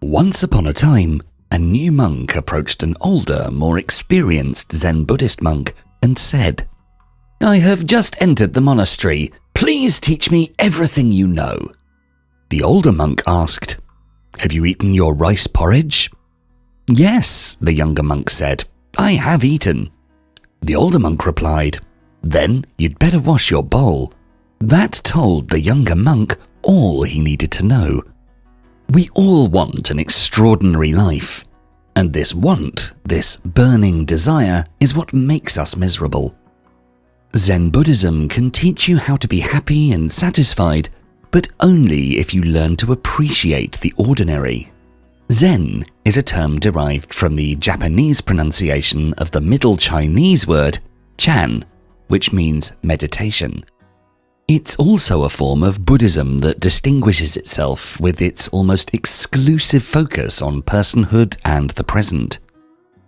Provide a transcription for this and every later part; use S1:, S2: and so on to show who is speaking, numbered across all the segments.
S1: Once upon a time, a new monk approached an older, more experienced Zen Buddhist monk and said, "I have just entered the monastery. Please teach me everything you know." The older monk asked, "Have you eaten your rice porridge?" "Yes," the younger monk said, "I have eaten." The older monk replied, "Then you'd better wash your bowl." That told the younger monk all he needed to know. We all want an extraordinary life, and this want, this burning desire, is what makes us miserable. Zen Buddhism can teach you how to be happy and satisfied, but only if you learn to appreciate the ordinary. Zen is a term derived from the Japanese pronunciation of the Middle Chinese word chán, which means meditation. It's also a form of Buddhism that distinguishes itself with its almost exclusive focus on personhood and the present.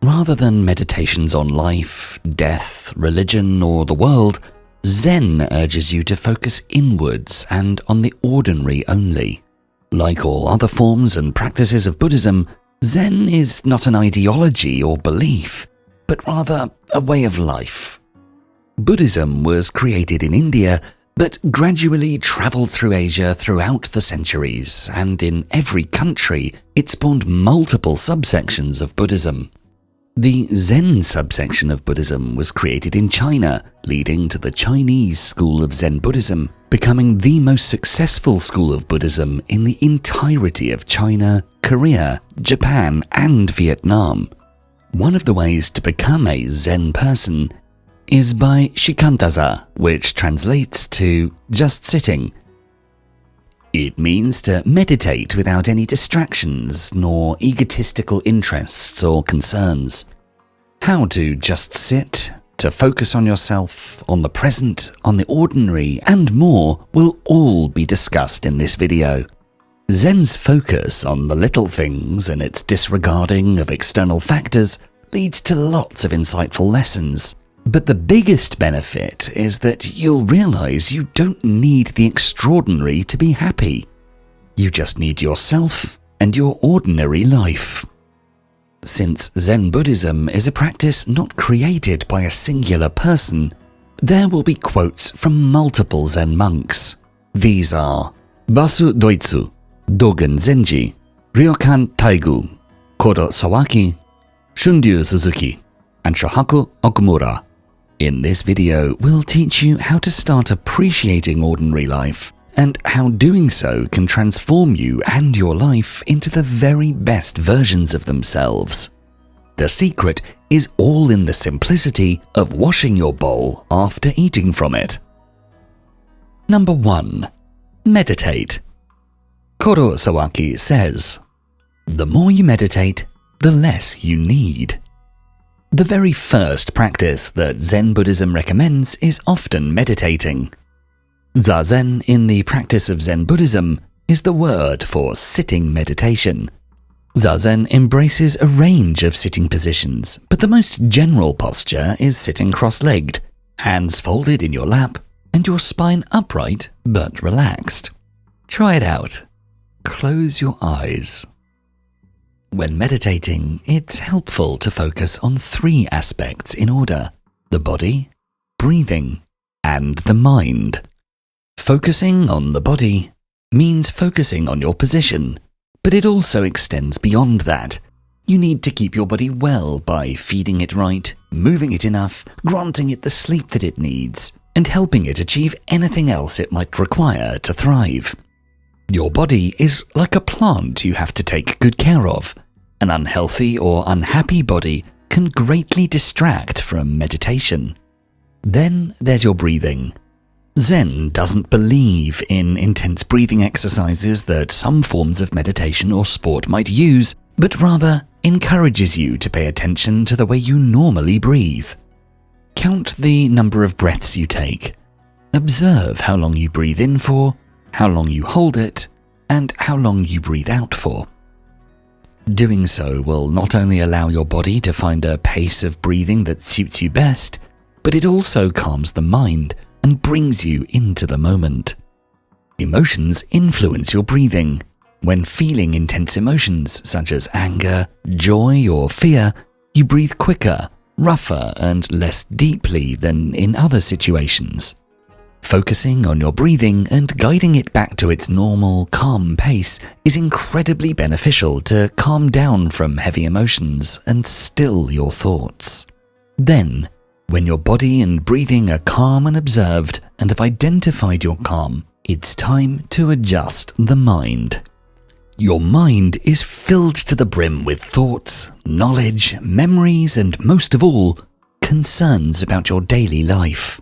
S1: Rather than meditations on life, death, religion, or the world, Zen urges you to focus inwards and on the ordinary only. Like all other forms and practices of Buddhism, Zen is not an ideology or belief, but rather a way of life. Buddhism was created in India, but gradually travelled through Asia throughout the centuries, and in every country it spawned multiple subsections of Buddhism. The Zen subsection of Buddhism was created in China, leading to the Chinese school of Zen Buddhism, becoming the most successful school of Buddhism in the entirety of China, Korea, Japan, and Vietnam. One of the ways to become a Zen person is by shikantaza, which translates to just sitting. It means to meditate without any distractions nor egotistical interests or concerns. How to just sit, to focus on yourself, on the present, on the ordinary, and more will all be discussed in this video. Zen's focus on the little things and its disregarding of external factors leads to lots of insightful lessons. But the biggest benefit is that you'll realize you don't need the extraordinary to be happy. You just need yourself and your ordinary life. Since Zen Buddhism is a practice not created by a singular person, there will be quotes from multiple Zen monks. These are Basu Doitsu, Dogen Zenji, Ryokan Taigu, Kodo Sawaki, Shunryu Suzuki, and Shohaku Okumura. In this video, we'll teach you how to start appreciating ordinary life and how doing so can transform you and your life into the very best versions of themselves. The secret is all in the simplicity of washing your bowl after eating from it. Number 1. Meditate. Kodo Sawaki says, "The more you meditate, the less you need." The very first practice that Zen Buddhism recommends is often meditating. Zazen in the practice of Zen Buddhism is the word for sitting meditation. Zazen embraces a range of sitting positions, but the most general posture is sitting cross-legged, hands folded in your lap, and your spine upright but relaxed. Try it out. Close your eyes. When meditating, it's helpful to focus on 3 aspects in order: the body, breathing, and the mind. Focusing on the body means focusing on your position, but it also extends beyond that. You need to keep your body well by feeding it right, moving it enough, granting it the sleep that it needs, and helping it achieve anything else it might require to thrive. Your body is like a plant you have to take good care of. An unhealthy or unhappy body can greatly distract from meditation. Then there's your breathing. Zen doesn't believe in intense breathing exercises that some forms of meditation or sport might use, but rather encourages you to pay attention to the way you normally breathe. Count the number of breaths you take. Observe how long you breathe in for, how long you hold it, and how long you breathe out for. Doing so will not only allow your body to find a pace of breathing that suits you best, but it also calms the mind and brings you into the moment. Emotions influence your breathing. when feeling intense emotions such as anger, joy, or fear, you breathe quicker, rougher, and less deeply than in other situations. Focusing on your breathing and guiding it back to its normal, calm pace is incredibly beneficial to calm down from heavy emotions and still your thoughts. Then, when your body and breathing are calm and observed and have identified your calm, it's time to adjust the mind. Your mind is filled to the brim with thoughts, knowledge, memories, and most of all, concerns about your daily life.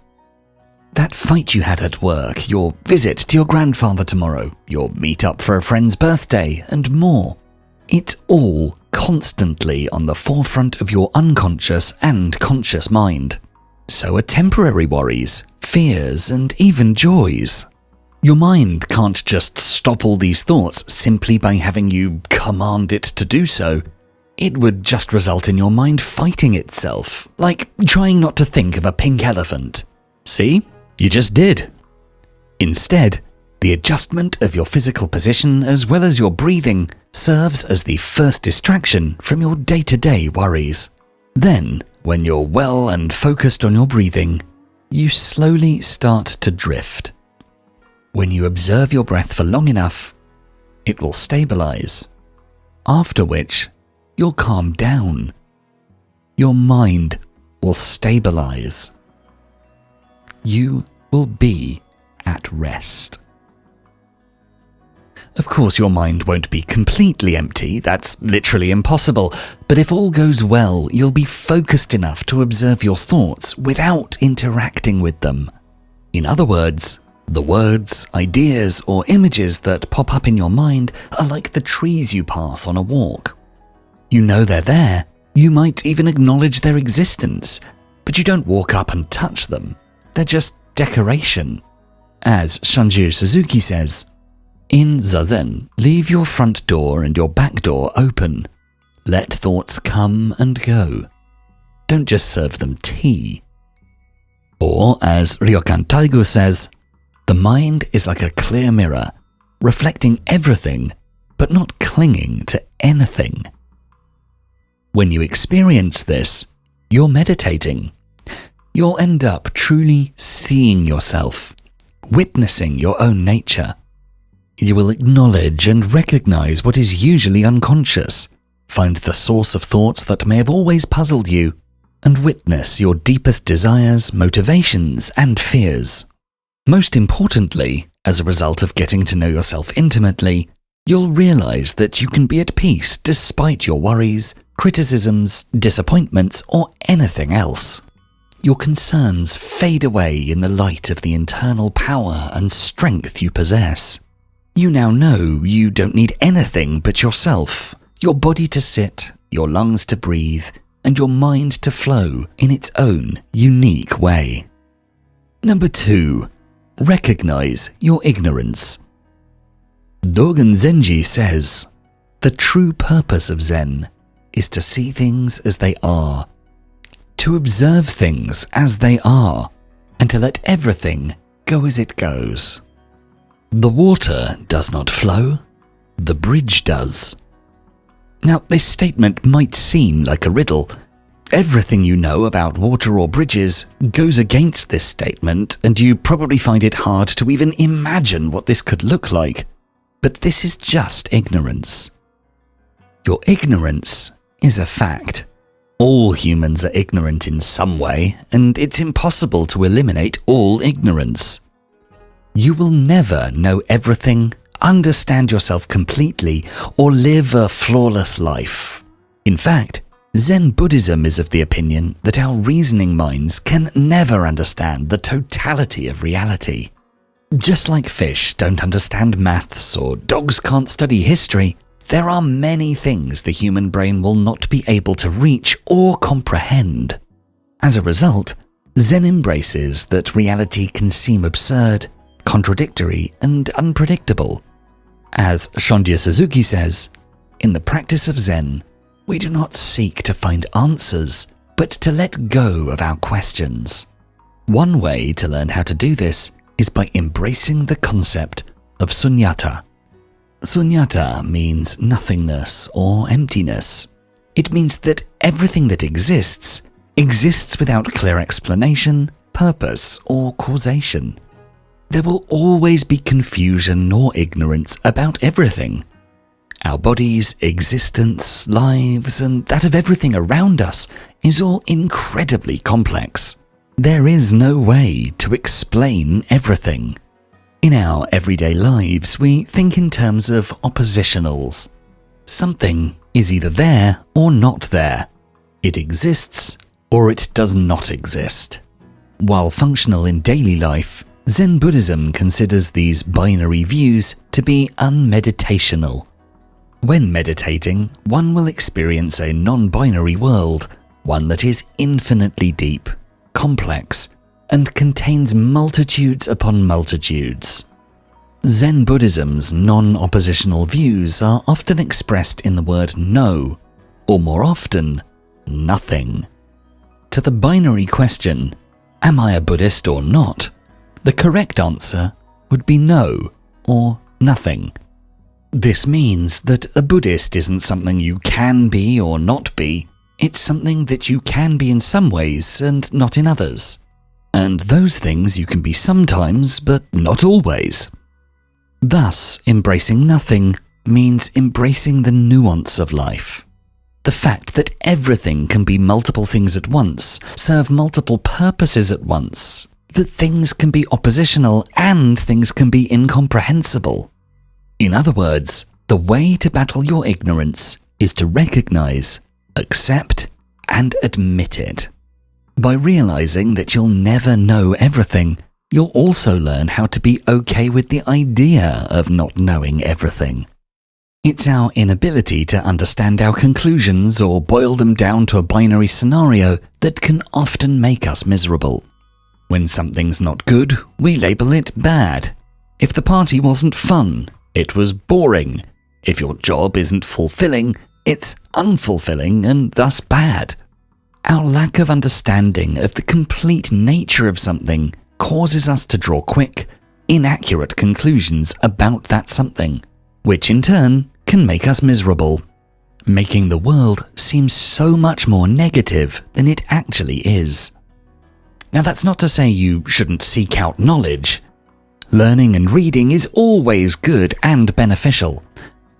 S1: That fight you had at work, your visit to your grandfather tomorrow, your meet-up for a friend's birthday, and more. It's all constantly on the forefront of your unconscious and conscious mind. So are temporary worries, fears, and even joys. Your mind can't just stop all these thoughts simply by having you command it to do so. It would just result in your mind fighting itself, like trying not to think of a pink elephant. See? You just did. Instead, the adjustment of your physical position as well as your breathing serves as the first distraction from your day-to-day worries. Then, when you're well and focused on your breathing, you slowly start to drift. When you observe your breath for long enough, it will stabilize, after which you'll calm down. Your mind will stabilize. You will be at rest. Of course, your mind won't be completely empty, that's literally impossible, but if all goes well, you'll be focused enough to observe your thoughts without interacting with them. In other words, the words, ideas, or images that pop up in your mind are like the trees you pass on a walk. You know they're there, you might even acknowledge their existence, but you don't walk up and touch them. They're just decoration. As Shanju Suzuki says, in Zazen, leave your front door and your back door open. Let thoughts come and go. Don't just serve them tea. Or, as Ryokan Taigu says, the mind is like a clear mirror, reflecting everything, but not clinging to anything. When you experience this, you're meditating. You'll end up truly seeing yourself, witnessing your own nature. You will acknowledge and recognize what is usually unconscious, find the source of thoughts that may have always puzzled you, and witness your deepest desires, motivations, and fears. Most importantly, as a result of getting to know yourself intimately, you'll realize that you can be at peace despite your worries, criticisms, disappointments, or anything else. Your concerns fade away in the light of the internal power and strength you possess. You now know you don't need anything but yourself, your body to sit, your lungs to breathe, and your mind to flow in its own unique way. Number 2. Recognize your ignorance. Dogen Zenji says, the true purpose of Zen is to see things as they are, to observe things as they are, and to let everything go as it goes. The water does not flow, the bridge does. Now, this statement might seem like a riddle. Everything you know about water or bridges goes against this statement, and you probably find it hard to even imagine what this could look like. But this is just ignorance. Your ignorance is a fact. All humans are ignorant in some way, and it's impossible to eliminate all ignorance. You will never know everything, understand yourself completely, or live a flawless life. In fact, Zen Buddhism is of the opinion that our reasoning minds can never understand the totality of reality. Just like fish don't understand maths or dogs can't study history, there are many things the human brain will not be able to reach or comprehend. As a result, Zen embraces that reality can seem absurd, contradictory, and unpredictable. As Shanju Suzuki says, in the practice of Zen, we do not seek to find answers, but to let go of our questions. One way to learn how to do this is by embracing the concept of sunyata. Sunyata means nothingness or emptiness. It means that everything that exists without clear explanation, purpose, or causation. There will always be confusion or ignorance about everything. Our bodies, existence, lives, and that of everything around us is all incredibly complex. There is no way to explain everything. In our everyday lives, we think in terms of oppositionals. Something is either there or not there. It exists or it does not exist. While functional in daily life, Zen Buddhism considers these binary views to be unmeditational. When meditating, one will experience a non-binary world, one that is infinitely deep, complex, and contains multitudes upon multitudes. Zen Buddhism's non-oppositional views are often expressed in the word no, or more often, nothing. To the binary question, am I a Buddhist or not? The correct answer would be no, or nothing. This means that a Buddhist isn't something you can be or not be, it's something that you can be in some ways and not in others. And those things you can be sometimes, but not always. Thus, embracing nothing means embracing the nuance of life. The fact that everything can be multiple things at once, serve multiple purposes at once, that things can be oppositional and things can be incomprehensible. In other words, the way to battle your ignorance is to recognize, accept, and admit it. By realizing that you'll never know everything, you'll also learn how to be okay with the idea of not knowing everything. It's our inability to understand our conclusions or boil them down to a binary scenario that can often make us miserable. When something's not good, we label it bad. If the party wasn't fun, it was boring. If your job isn't fulfilling, it's unfulfilling and thus bad. Our lack of understanding of the complete nature of something causes us to draw quick, inaccurate conclusions about that something, which in turn can make us miserable, making the world seem so much more negative than it actually is. Now, that's not to say you shouldn't seek out knowledge. Learning and reading is always good and beneficial.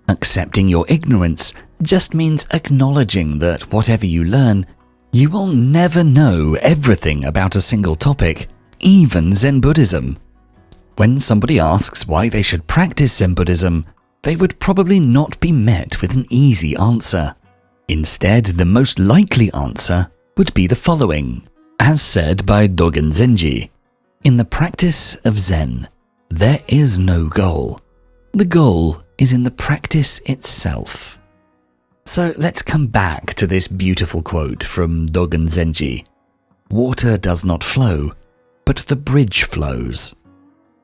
S1: Accepting your ignorance just means acknowledging that whatever you learn, you will never know everything about a single topic, even Zen Buddhism. When somebody asks why they should practice Zen Buddhism, they would probably not be met with an easy answer. Instead, the most likely answer would be the following, as said by Dogen Zenji. In the practice of Zen, there is no goal. The goal is in the practice itself. So let's come back to this beautiful quote from Dogen Zenji. Water does not flow, but the bridge flows.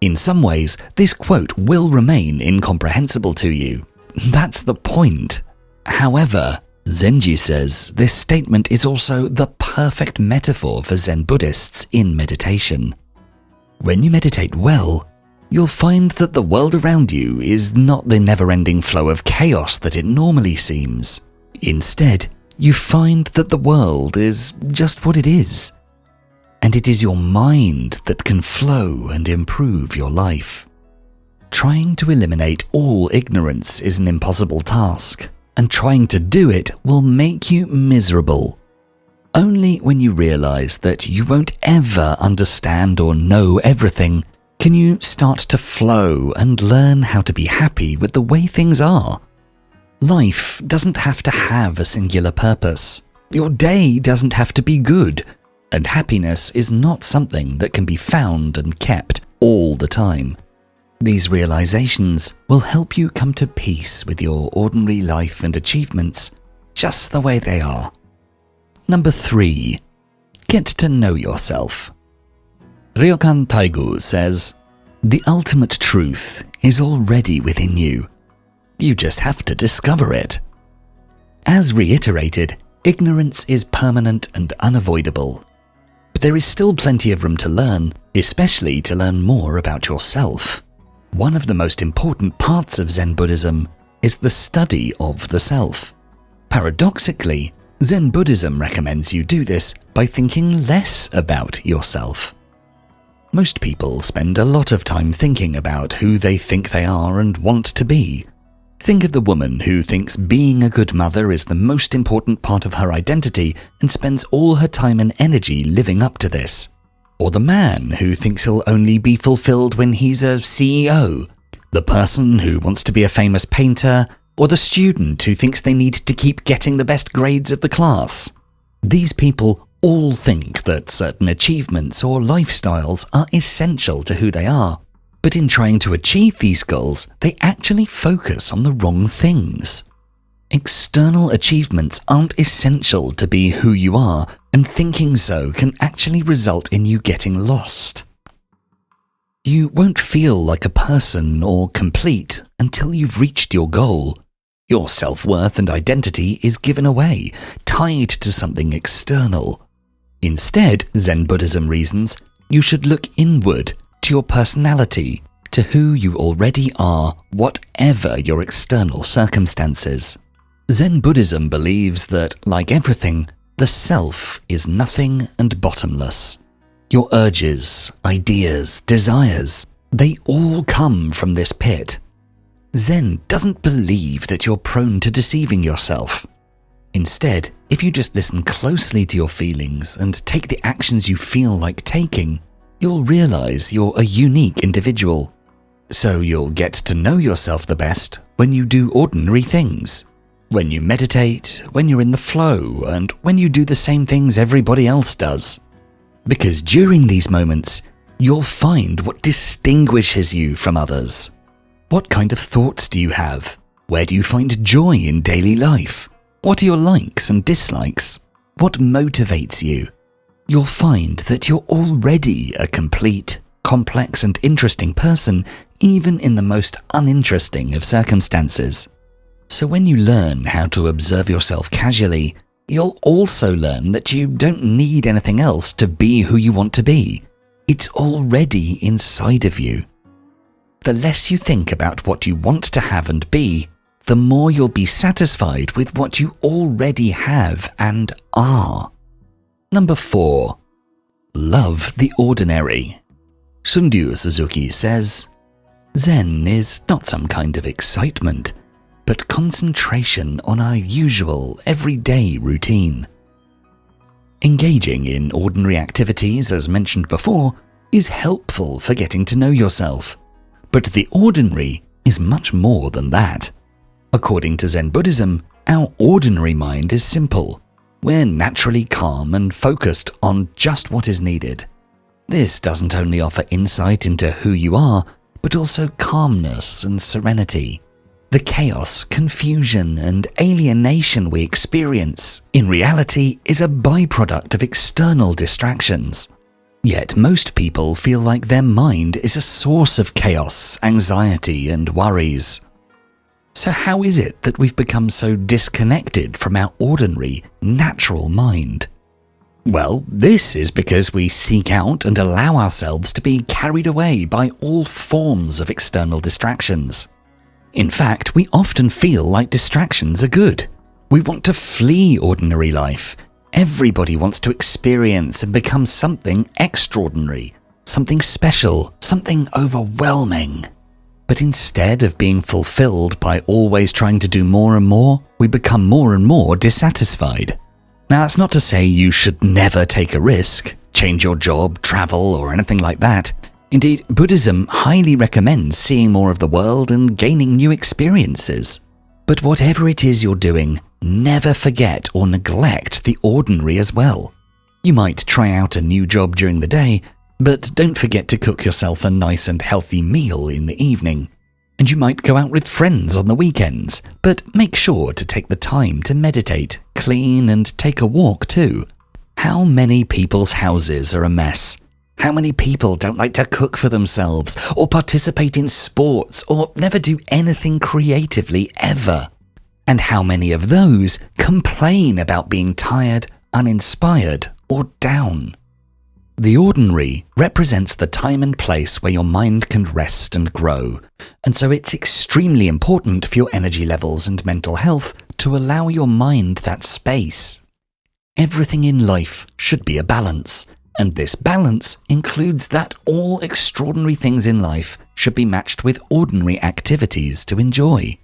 S1: In some ways, this quote will remain incomprehensible to you. That's the point. However, Zenji says this statement is also the perfect metaphor for Zen Buddhists in meditation. When you meditate well, you'll find that the world around you is not the never-ending flow of chaos that it normally seems. Instead, you find that the world is just what it is. And it is your mind that can flow and improve your life. Trying to eliminate all ignorance is an impossible task, and trying to do it will make you miserable. Only when you realize that you won't ever understand or know everything can you start to flow and learn how to be happy with the way things are. Life doesn't have to have a singular purpose. Your day doesn't have to be good. And happiness is not something that can be found and kept all the time. These realizations will help you come to peace with your ordinary life and achievements just the way they are. Number 3. Get to know yourself. Ryokan Taigu says, "The ultimate truth is already within you. You just have to discover it." As reiterated, ignorance is permanent and unavoidable. But there is still plenty of room to learn, especially to learn more about yourself. One of the most important parts of Zen Buddhism is the study of the self. Paradoxically, Zen Buddhism recommends you do this by thinking less about yourself. Most people spend a lot of time thinking about who they think they are and want to be. Think of the woman who thinks being a good mother is the most important part of her identity and spends all her time and energy living up to this. Or the man who thinks he'll only be fulfilled when he's a CEO. The person who wants to be a famous painter, or the student who thinks they need to keep getting the best grades of the class. These people all think that certain achievements or lifestyles are essential to who they are, but in trying to achieve these goals, they actually focus on the wrong things. External achievements aren't essential to be who you are, and thinking so can actually result in you getting lost. You won't feel like a person or complete until you've reached your goal. Your self-worth and identity is given away, tied to something external. Instead, Zen Buddhism reasons, you should look inward to your personality, to who you already are, whatever your external circumstances. Zen Buddhism believes that, like everything, the self is nothing and bottomless. Your urges, ideas, desires, they all come from this pit. Zen doesn't believe that you're prone to deceiving yourself. Instead, if you just listen closely to your feelings and take the actions you feel like taking, you'll realize you're a unique individual. So you'll get to know yourself the best when you do ordinary things. When you meditate, when you're in the flow, and when you do the same things everybody else does. Because during these moments, you'll find what distinguishes you from others. What kind of thoughts do you have? Where do you find joy in daily life? What are your likes and dislikes? What motivates you? You'll find that you're already a complete, complex and interesting person, even in the most uninteresting of circumstances. So when you learn how to observe yourself casually, you'll also learn that you don't need anything else to be who you want to be. It's already inside of you. The less you think about what you want to have and be, the more you'll be satisfied with what you already have and are. Number 4. Love the ordinary. Sunryu Suzuki says, Zen is not some kind of excitement, but concentration on our usual, everyday routine. Engaging in ordinary activities, as mentioned before, is helpful for getting to know yourself. But the ordinary is much more than that. According to Zen Buddhism, our ordinary mind is simple. We're naturally calm and focused on just what is needed. This doesn't only offer insight into who you are, but also calmness and serenity. The chaos, confusion, and alienation we experience, in reality, is a byproduct of external distractions. Yet most people feel like their mind is a source of chaos, anxiety, and worries. So how is it that we've become so disconnected from our ordinary, natural mind? Well, this is because we seek out and allow ourselves to be carried away by all forms of external distractions. In fact, we often feel like distractions are good. We want to flee ordinary life. Everybody wants to experience and become something extraordinary, something special, something overwhelming. But instead of being fulfilled by always trying to do more and more, we become more and more dissatisfied. Now, that's not to say you should never take a risk, change your job, travel, or anything like that. Indeed, Buddhism highly recommends seeing more of the world and gaining new experiences. But whatever it is you're doing, never forget or neglect the ordinary as well. You might try out a new job during the day, but don't forget to cook yourself a nice and healthy meal in the evening. And you might go out with friends on the weekends, but make sure to take the time to meditate, clean, and take a walk too. How many people's houses are a mess? How many people don't like to cook for themselves, or participate in sports, or never do anything creatively ever? And how many of those complain about being tired, uninspired, or down? The ordinary represents the time and place where your mind can rest and grow, and so it's extremely important for your energy levels and mental health to allow your mind that space. Everything in life should be a balance, and this balance includes that all extraordinary things in life should be matched with ordinary activities to enjoy.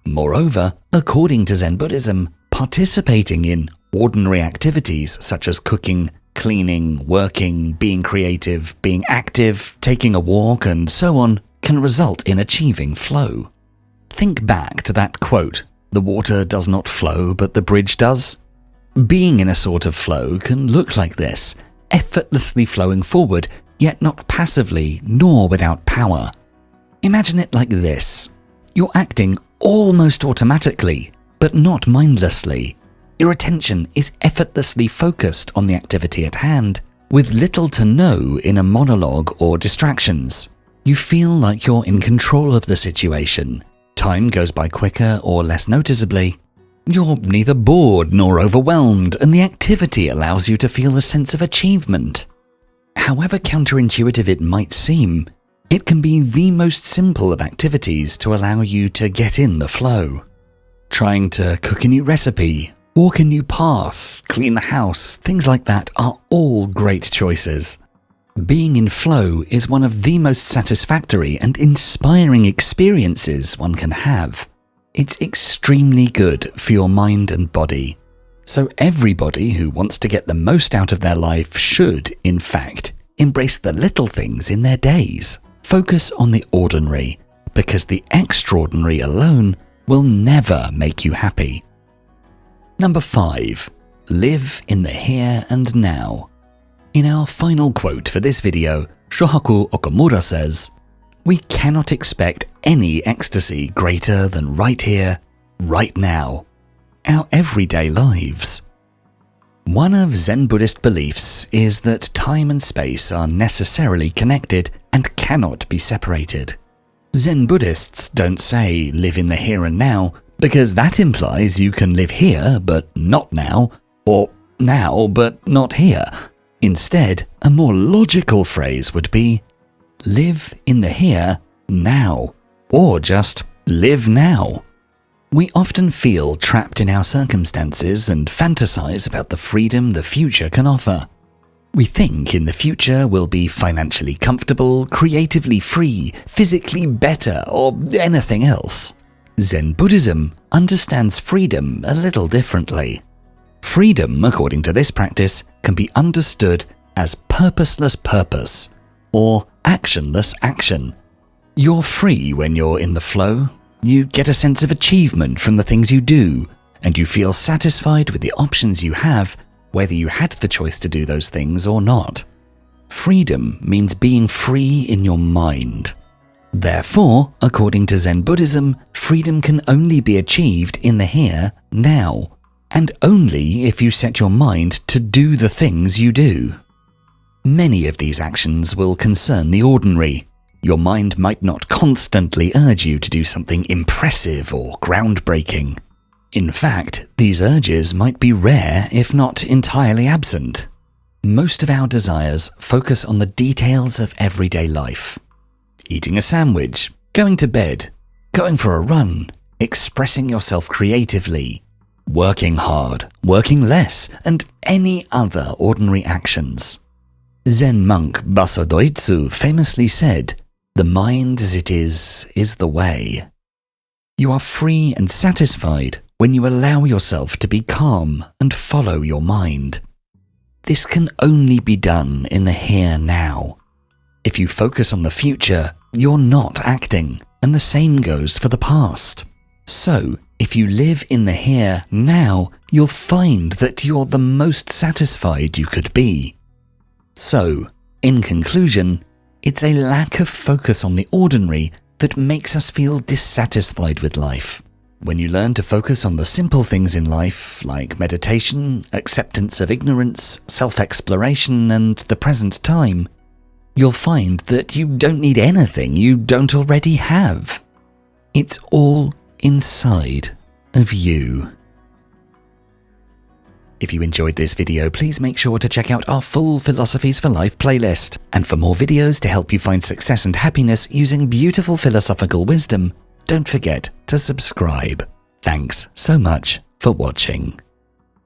S1: Moreover, according to Zen Buddhism, participating in ordinary activities such as cooking, cleaning, working, being creative, being active, taking a walk, and so on, can result in achieving flow. Think back to that quote, "The water does not flow, but the bridge does." Being in a sort of flow can look like this, effortlessly flowing forward, yet not passively nor without power. Imagine it like this. You're acting almost automatically, but not mindlessly. Your attention is effortlessly focused on the activity at hand, with little to no inner monologue or distractions. You feel like you're in control of the situation. Time goes by quicker or less noticeably. You're neither bored nor overwhelmed, and the activity allows you to feel a sense of achievement. However counterintuitive it might seem, it can be the most simple of activities to allow you to get in the flow. Trying to cook a new recipe, walk a new path, clean the house, things like that are all great choices. Being in flow is one of the most satisfactory and inspiring experiences one can have. It's extremely good for your mind and body. So everybody who wants to get the most out of their life should, in fact, embrace the little things in their days. Focus on the ordinary, because the extraordinary alone will never make you happy. Number 5. Live in the here and now. In our final quote for this video, Shohaku Okamura says, "We cannot expect any ecstasy greater than right here, right now, our everyday lives." One of Zen Buddhist beliefs is that time and space are necessarily connected and cannot be separated. Zen Buddhists don't say live in the here and now, because that implies you can live here but not now, or now but not here. Instead, a more logical phrase would be live in the here now, or just live now. We often feel trapped in our circumstances and fantasize about the freedom the future can offer. We think in the future we'll be financially comfortable, creatively free, physically better, or anything else. Zen Buddhism understands freedom a little differently. Freedom, according to this practice, can be understood as purposeless purpose, or actionless action. You're free when you're in the flow. You get a sense of achievement from the things you do, and you feel satisfied with the options you have, whether you had the choice to do those things or not. Freedom means being free in your mind. Therefore, according to Zen Buddhism, freedom can only be achieved in the here, now, and only if you set your mind to do the things you do. Many of these actions will concern the ordinary. Your mind might not constantly urge you to do something impressive or groundbreaking. In fact, these urges might be rare if not entirely absent. Most of our desires focus on the details of everyday life. Eating a sandwich, going to bed, going for a run, expressing yourself creatively, working hard, working less, and any other ordinary actions. Zen monk Baso Doitsu famously said, "The mind as it is the way." You are free and satisfied when you allow yourself to be calm and follow your mind. This can only be done in the here now. If you focus on the future, you're not acting, and the same goes for the past. So, if you live in the here now, you'll find that you're the most satisfied you could be. So, in conclusion, it's a lack of focus on the ordinary that makes us feel dissatisfied with life. When you learn to focus on the simple things in life, like meditation, acceptance of ignorance, self-exploration, and the present time, you'll find that you don't need anything you don't already have. It's all inside of you. If you enjoyed this video, please make sure to check out our full Philosophies for Life playlist. And for more videos to help you find success and happiness using beautiful philosophical wisdom, don't forget to subscribe. Thanks so much for watching.